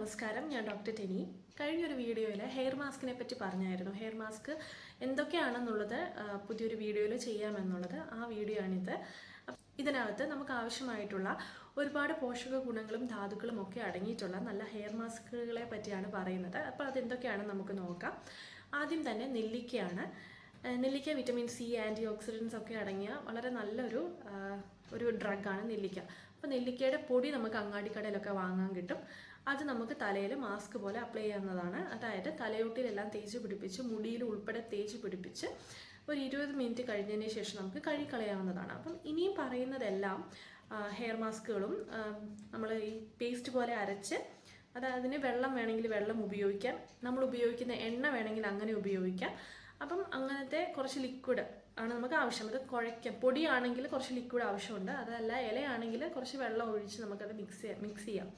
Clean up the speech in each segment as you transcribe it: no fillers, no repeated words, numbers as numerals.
നമസ്കാരം, ഞാൻ doctor Tenny. കഴിഞ്ഞൊരു വീഡിയോയിൽ ഹെയർ മാസ്കിനെ പറ്റി പറഞ്ഞായിരുന്നു. ഹെയർ മാസ്ക് എന്തൊക്കെയാണെന്നുള്ളത് പുതിയൊരു വീഡിയോയിൽ ചെയ്യാമെന്നുള്ളത്. ആ വീഡിയോ ആണിത്. ഇതിനകത്ത് നമുക്ക് ആവശ്യമായിട്ടുള്ള ഒരുപാട് പോഷക ഗുണങ്ങളും ധാതുക്കളും ഒക്കെ അടങ്ങിയിട്ടുള്ള നല്ല ഹെയർ മാസ്കുകളെ പറ്റിയാണ് പറയുന്നത്. അപ്പോൾ അതെന്തൊക്കെയാണെന്ന് നമുക്ക് നോക്കാം. ആദ്യം തന്നെ നെല്ലിക്കയാണ്. നെല്ലിക്ക വിറ്റമിൻ സി, ആൻറ്റി ഓക്സിഡൻസ് ഒക്കെ അടങ്ങിയ വളരെ നല്ലൊരു ഡ്രഗാണ് നെല്ലിക്ക. അപ്പോൾ നെല്ലിക്കയുടെ പൊടി നമുക്ക് അങ്ങാടിക്കടയിലൊക്കെ വാങ്ങാൻ കിട്ടും. അത് നമുക്ക് തലയിൽ മാസ്ക് പോലെ അപ്ലൈ ചെയ്യാവുന്നതാണ്. അതായത് തലയോട്ടിലെല്ലാം തേച്ച് പിടിപ്പിച്ച് മുടിയിൽ ഉൾപ്പെടെ തേച്ച് പിടിപ്പിച്ച് ഒരു 20 മിനിറ്റ് കഴിഞ്ഞതിന് ശേഷം നമുക്ക് കഴുകിക്കളയാവുന്നതാണ്. അപ്പം ഇനിയും പറയുന്നതെല്ലാം ഹെയർ മാസ്കുകളും നമ്മൾ ഈ പേസ്റ്റ് പോലെ അരച്ച് അതിന് വെള്ളം വേണമെങ്കിൽ വെള്ളം ഉപയോഗിക്കാം, നമ്മൾ ഉപയോഗിക്കുന്ന എണ്ണ വേണമെങ്കിൽ അങ്ങനെ ഉപയോഗിക്കാം. അപ്പം അങ്ങനത്തെ കുറച്ച് ലിക്വിഡ് ആണ് നമുക്ക് ആവശ്യം. അത് കുഴയ്ക്കാം. പൊടിയാണെങ്കിൽ കുറച്ച് ലിക്വിഡ് ആവശ്യമുണ്ട്, അതല്ല ഇലയാണെങ്കിൽ കുറച്ച് വെള്ളം ഒഴിച്ച് നമുക്കത് മിക്സ് ചെയ്യാം.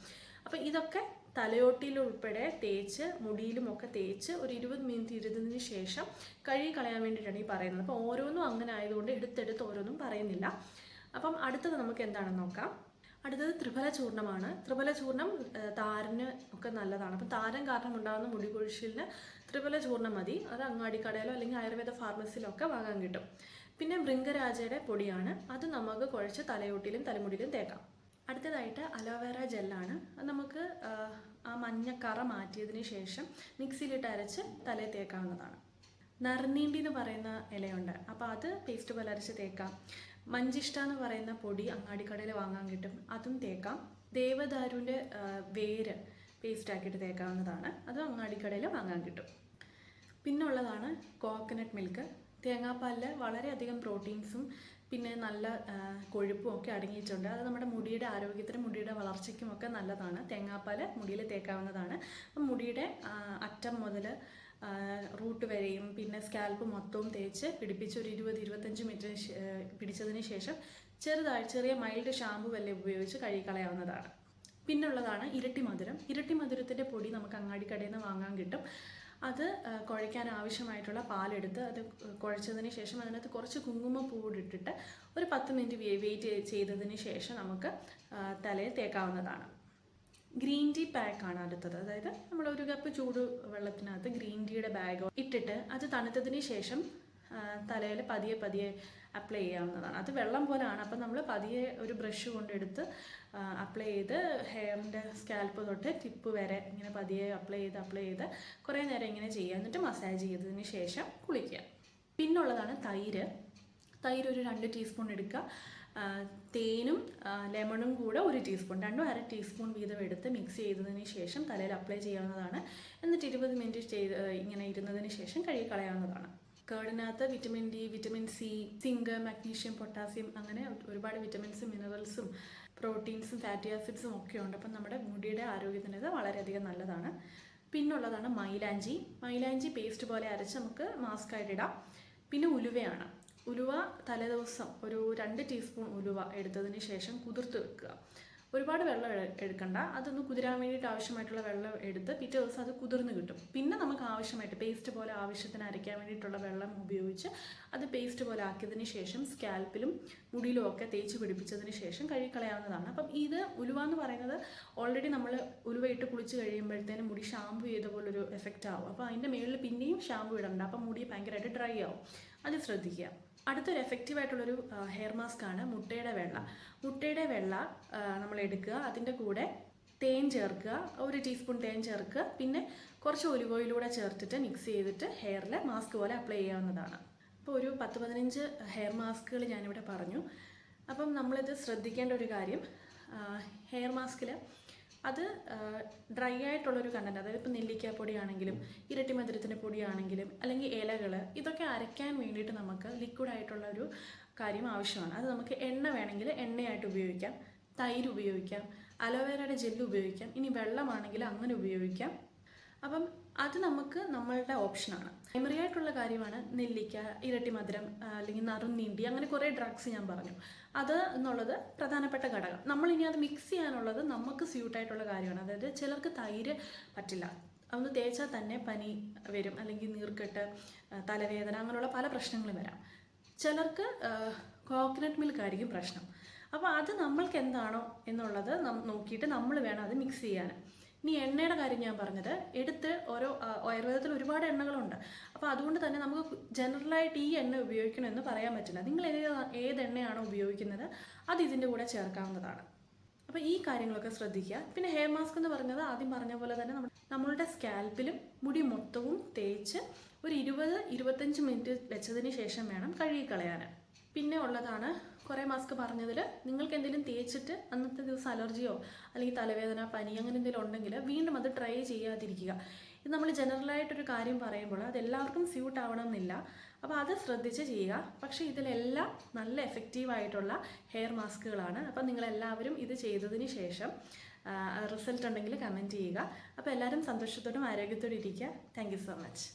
അപ്പം ഇതൊക്കെ തലയോട്ടിയിൽ ഉൾപ്പെടെ തേച്ച് മുടിയിലുമൊക്കെ തേച്ച് ഒരു 20 മിനിറ്റ് ഇരുന്നതിന് ശേഷം കഴുകി കളയാൻ വേണ്ടിയിട്ടാണ് ഈ പറയുന്നത്. അപ്പോൾ ഓരോന്നും അങ്ങനെ ആയതുകൊണ്ട് എടുത്തെടുത്ത് ഓരോന്നും പറയുന്നില്ല. അപ്പം അടുത്തത് നമുക്ക് എന്താണെന്ന് നോക്കാം. അടുത്തത് ത്രിഫല ചൂർണ്ണമാണ്. ത്രിഫല ചൂർണ്ണം താരന് ഒക്കെ നല്ലതാണ്. അപ്പം താരൻ കാരണം ഉണ്ടാകുന്ന മുടി കൊഴിച്ചിലിന് ത്രിഫല ചൂർണ്ണം മതി. അത് അങ്ങാടിക്കടയിലോ അല്ലെങ്കിൽ ആയുർവേദ ഫാർമസിയിലോ ഒക്കെ വാങ്ങാൻ കിട്ടും. പിന്നെ ഭൃംഗരാജയുടെ പൊടിയാണ്. അത് നമുക്ക് കുഴച്ച് തലയോട്ടിയിലും തലമുടിയിലും തേക്കാം. അടുത്തതായിട്ട് അലോവേറ ജെല്ലാണ്. അത് നമുക്ക് ആ മഞ്ഞക്കറ മാറ്റിയതിന് ശേഷം മിക്സിയിലിട്ട് അരച്ച് തലയിൽ തേക്കാവുന്നതാണ്. നറുനീണ്ടി എന്ന് പറയുന്ന ഇലയുണ്ട്, അപ്പോൾ അത് പേസ്റ്റ് പോലെ അരച്ച് തേക്കാം. മഞ്ചിഷ്ട എന്ന് പറയുന്ന പൊടി അങ്ങാടിക്കടയിൽ വാങ്ങാൻ കിട്ടും, അതും തേക്കാം. ദേവദാരുവിൻ്റെ വേര് പേസ്റ്റ് ആക്കിയിട്ട് തേക്കാവുന്നതാണ്, അതും അങ്ങാടിക്കടയിൽ വാങ്ങാൻ കിട്ടും. പിന്നുള്ളതാണ് കോക്കനട്ട് മിൽക്ക്. തേങ്ങാപ്പാലിൽ വളരെയധികം പ്രോട്ടീൻസും പിന്നെ നല്ല കൊഴുപ്പും ഒക്കെ അടങ്ങിയിട്ടുണ്ട്. അത് നമ്മുടെ മുടിയുടെ ആരോഗ്യത്തിനും മുടിയുടെ വളർച്ചയ്ക്കും ഒക്കെ നല്ലതാണ്. തേങ്ങാപ്പാൽ മുടിയിൽ തേക്കാവുന്നതാണ്. അപ്പം മുടിയുടെ അറ്റം മുതൽ റൂട്ട് വരെയും പിന്നെ സ്കാൽപ്പ് മൊത്തവും തേച്ച് പിടിപ്പിച്ച് ഒരു 20-25 മിനിറ്റ് പിടിച്ചതിന് ശേഷം ചെറിയ മൈൽഡ് ഷാമ്പു വല്ല ഉപയോഗിച്ച് കഴുകിക്കളയാവുന്നതാണ്. പിന്നുള്ളതാണ് ഇരട്ടി മധുരം. ഇരട്ടി മധുരത്തിൻ്റെ പൊടി നമുക്ക് അങ്ങാടിക്കടയിൽ നിന്ന് വാങ്ങാൻ കിട്ടും. അത് കുഴയ്ക്കാൻ ആവശ്യമായിട്ടുള്ള പാലെടുത്ത് അത് കുഴച്ചതിന് ശേഷം അതിനകത്ത് കുറച്ച് കുങ്കുമപ്പൂവിട്ടിട്ട് ഒരു 10 മിനിറ്റ് വെയിറ്റ് ചെയ്തതിന് ശേഷം നമുക്ക് തലയിൽ തേക്കാവുന്നതാണ്. ഗ്രീൻ ടീ പാക്കാണ് അടുത്തത്. അതായത് നമ്മൾ 1 കപ്പ് ചൂട് വെള്ളത്തിനകത്ത് ഗ്രീൻ ടീയുടെ ബാഗ് ഇട്ടിട്ട് അത് തണുത്തതിന് ശേഷം തലയിൽ പതിയെ അപ്ലൈ ചെയ്യാവുന്നതാണ്. അത് വെള്ളം പോലെയാണ്. അപ്പം നമ്മൾ പതിയെ ഒരു ബ്രഷ് കൊണ്ടെടുത്ത് അപ്ലൈ ചെയ്ത് ഹെയറിൻ്റെ സ്കാൽപ്പ് തൊട്ട് ടിപ്പ് വരെ ഇങ്ങനെ പതിയെ അപ്ലൈ ചെയ്ത് കുറേ നേരം ഇങ്ങനെ ചെയ്യുക. എന്നിട്ട് മസാജ് ചെയ്തതിന് ശേഷം കുളിക്കുക. പിന്നുള്ളതാണ് തൈര്. ഒരു 2 ടീസ്പൂൺ എടുക്കുക. തേനും ലെമണും കൂടെ 1 ടീസ്പൂൺ, രണ്ടും 1/2 ടീസ്പൂൺ വീതം എടുത്ത് മിക്സ് ചെയ്തതിന് ശേഷം തലയിൽ അപ്ലൈ ചെയ്യാവുന്നതാണ്. എന്നിട്ട് 20 മിനിറ്റ് ഇങ്ങനെ ഇരുന്നതിന് ശേഷം കഴുകി കളയാവുന്നതാണ്. കേടിനകത്ത് vitamin D, vitamin C, zinc, magnesium, potassium അങ്ങനെ ഒരുപാട് വിറ്റമിൻസും മിനറൽസും പ്രോട്ടീൻസും ഫാറ്റി ആസിഡ്സും ഒക്കെ ഉണ്ട്. അപ്പം നമ്മുടെ മുടിയുടെ ആരോഗ്യത്തിന് ഇത് വളരെയധികം നല്ലതാണ്. പിന്നുള്ളതാണ് മൈലാഞ്ചി പേസ്റ്റ് പോലെ അരച്ച് നമുക്ക് മാസ്ക് ആയിട്ട് ഇടാം. പിന്നെ ഉലുവയാണ്. ഉലുവ തലേദിവസം ഒരു 2 ടീസ്പൂൺ ഉലുവ എടുത്തതിന് ശേഷം കുതിർത്ത് വെക്കുക. ഒരുപാട് വെള്ളം എടുക്കണ്ട, അതൊന്ന് കുതിരാൻ വേണ്ടിയിട്ട് ആവശ്യമായിട്ടുള്ള വെള്ളം എടുത്ത് പിറ്റേ ദിവസം അത് കുതിർന്ന് കിട്ടും. പിന്നെ നമുക്ക് ആവശ്യമായിട്ട് പേസ്റ്റ് പോലെ ആവശ്യത്തിന് അരയ്ക്കാൻ വേണ്ടിയിട്ടുള്ള വെള്ളം ഉപയോഗിച്ച് അത് പേസ്റ്റ് പോലെ ആക്കിയതിന് ശേഷം സ്കാൽപ്പിലും മുടിയിലും ഒക്കെ തേച്ച് പിടിപ്പിച്ചതിന് ശേഷം കഴുകിക്കളയാവുന്നതാണ്. അപ്പം ഇത് ഉലുവ എന്ന് പറയുന്നത് ഓൾറെഡി നമ്മൾ ഉലുവ ഇട്ട് കുളിച്ച് കഴിയുമ്പോഴത്തേനും മുടി ഷാമ്പു ചെയ്ത പോലൊരു എഫക്റ്റ് ആവും. അപ്പോൾ അതിൻ്റെ മുകളിൽ പിന്നെയും ഷാമ്പു ഇടണ്ട, അപ്പം മുടി ഭയങ്കരമായിട്ട് ഡ്രൈ ആവും. അത് ശ്രദ്ധിക്കുക. അടുത്തൊരു എഫക്റ്റീവായിട്ടുള്ളൊരു ഹെയർ മാസ്ക് ആണ് മുട്ടയുടെ വെള്ള നമ്മൾ എടുക്കുക. അതിൻ്റെ കൂടെ തേൻ ചേർക്കുക, 1 ടീസ്പൂൺ തേൻ ചേർക്കുക. പിന്നെ കുറച്ച് ഒലിവ് ഓയിലൂടെ ചേർത്തിട്ട് മിക്സ് ചെയ്തിട്ട് ഹെയറിൽ മാസ്ക് പോലെ അപ്ലൈ ചെയ്യാവുന്നതാണ്. അപ്പോൾ ഒരു 10-15 ഹെയർ മാസ്കുകൾ ഞാനിവിടെ പറഞ്ഞു. അപ്പം നമ്മളിത് ശ്രദ്ധിക്കേണ്ട ഒരു കാര്യം, ഹെയർ മാസ്കിൽ അത് ഡ്രൈ ആയിട്ടുള്ളൊരു കണ്ടൻറ്റ്, അതായത് ഇപ്പോൾ നെല്ലിക്കാപ്പൊടിയാണെങ്കിലും ഇരട്ടി മധുരത്തിൻ്റെ പൊടിയാണെങ്കിലും അല്ലെങ്കിൽ ഇലകൾ, ഇതൊക്കെ അരയ്ക്കാൻ വേണ്ടിയിട്ട് നമുക്ക് ലിക്വിഡായിട്ടുള്ളൊരു കാര്യം ആവശ്യമാണ്. അത് നമുക്ക് എണ്ണ വേണമെങ്കിൽ എണ്ണയായിട്ട് ഉപയോഗിക്കാം, തൈര് ഉപയോഗിക്കാം, അലോവേരയുടെ ജെല്ല് ഉപയോഗിക്കാം, ഇനി വെള്ളമാണെങ്കിൽ അങ്ങനെ ഉപയോഗിക്കാം. അപ്പം അത് നമുക്ക് നമ്മളുടെ ഓപ്ഷനാണ്. പ്രൈമറി ആയിട്ടുള്ള കാര്യമാണ് നെല്ലിക്ക, ഇരട്ടി മധുരം അല്ലെങ്കിൽ നറുനീണ്ടി, അങ്ങനെ കുറേ ഡ്രഗ്സ് ഞാൻ പറഞ്ഞു. അത് എന്നുള്ളത് പ്രധാനപ്പെട്ട ഘടകം. നമ്മളിനി അത് മിക്സ് ചെയ്യാനുള്ളത് നമുക്ക് സ്യൂട്ടായിട്ടുള്ള കാര്യമാണ്. അതായത് ചിലർക്ക് തൈര് പറ്റില്ല, അതൊന്ന് തേച്ചാൽ തന്നെ പനി വരും, അല്ലെങ്കിൽ നീർക്കെട്ട്, തലവേദന, അങ്ങനെയുള്ള പല പ്രശ്നങ്ങളും വരാം. ചിലർക്ക് കോക്കനട്ട് മിൽക്ക് ആയിരിക്കും പ്രശ്നം. അപ്പോൾ അത് നമ്മൾക്ക് എന്താണോ എന്നുള്ളത് നോക്കിയിട്ട് നമ്മൾ വേണം അത് മിക്സ് ചെയ്യാൻ. ഇനി എണ്ണയുടെ കാര്യം ഞാൻ പറഞ്ഞത്, എടുത്ത് ഓരോ ആയുർവേദത്തിൽ ഒരുപാട് എണ്ണകളുണ്ട്. അപ്പോൾ അതുകൊണ്ട് തന്നെ നമുക്ക് ജനറലായിട്ട് ഈ എണ്ണ ഉപയോഗിക്കണമെന്ന് പറയാൻ പറ്റില്ല. നിങ്ങൾ ഏത് എണ്ണയാണോ ഉപയോഗിക്കുന്നത് അത് ഇതിൻ്റെ കൂടെ ചേർക്കാവുന്നതാണ്. അപ്പോൾ ഈ കാര്യങ്ങളൊക്കെ ശ്രദ്ധിക്കുക. പിന്നെ ഹെയർ മാസ്ക് എന്ന് പറഞ്ഞത് ആദ്യം പറഞ്ഞ പോലെ തന്നെ നമ്മളുടെ സ്കാൽപ്പിലും മുടി മൊത്തവും തേച്ച് ഒരു 20-25 മിനിറ്റ് വെച്ചതിന് ശേഷം വേണം കഴുകിക്കളയാൻ. പിന്നെ ഉള്ളതാണ് കുറേ മാസ്ക് പറഞ്ഞതിൽ, നിങ്ങൾക്ക് എന്തെങ്കിലും തേച്ചിട്ട് അന്നത്തെ ദിവസം അലർജിയോ അല്ലെങ്കിൽ തലവേദന, പനി അങ്ങനെ എന്തെങ്കിലും ഉണ്ടെങ്കിൽ വീണ്ടും അത് ട്രൈ ചെയ്യാതിരിക്കുക. ഇത് നമ്മൾ ജനറലായിട്ടൊരു കാര്യം പറയുമ്പോൾ അത് എല്ലാവർക്കും സ്യൂട്ട് ആവണം എന്നില്ല. അപ്പോൾ അത് ശ്രദ്ധിച്ച് ചെയ്യുക. പക്ഷേ ഇതിലെല്ലാം നല്ല എഫക്റ്റീവായിട്ടുള്ള ഹെയർ മാസ്കുകളാണ്. അപ്പോൾ നിങ്ങളെല്ലാവരും ഇത് ചെയ്തതിന് ശേഷം റിസൾട്ട് ഉണ്ടെങ്കിൽ കമൻറ്റ് ചെയ്യുക. അപ്പോൾ എല്ലാവരും സന്തോഷത്തോടും ആരോഗ്യത്തോടും ഇരിക്കുക. Thank you so much.